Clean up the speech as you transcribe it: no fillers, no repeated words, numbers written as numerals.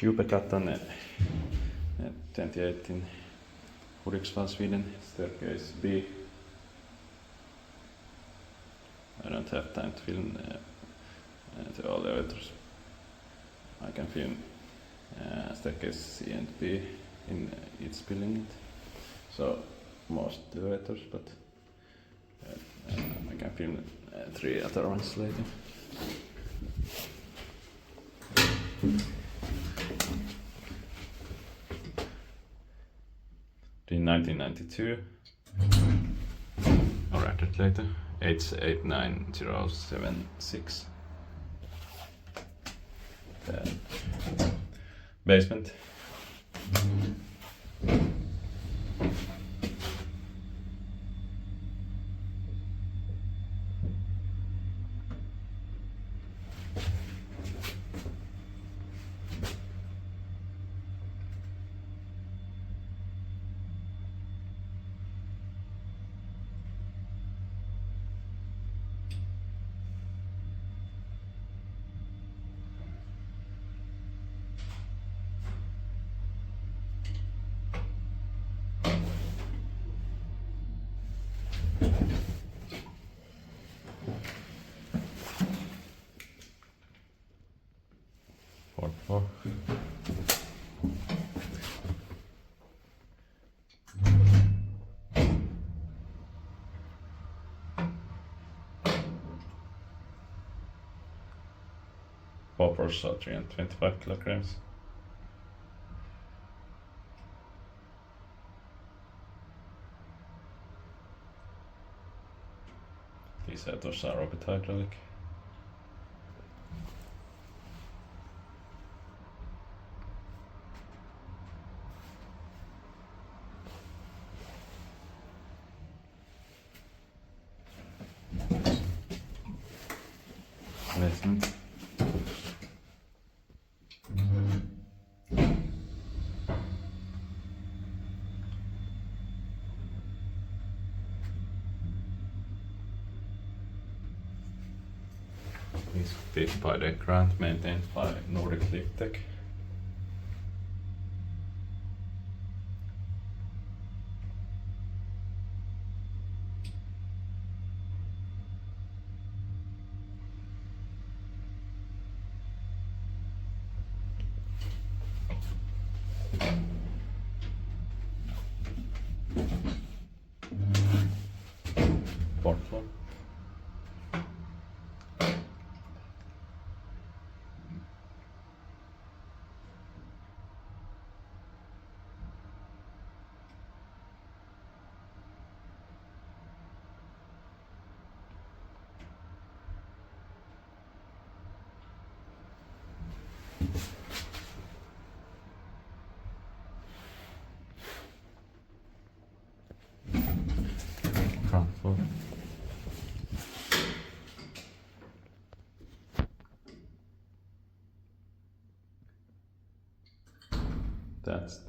Djupegatan 28 in Hudiksvall, Sweden, staircase B. I don't have time to film the elevators. I can film staircase C and B in each building. So most elevators, but I can film 3 other ones later. In 1992, or added later, H89076. Basement. Fourth floor. Floors are 325 kilograms. These headers are orbit hydraulic. Basement. Is built by the grant maintained by Nordic Lift Tech. Fourth floor. Ground floor. That's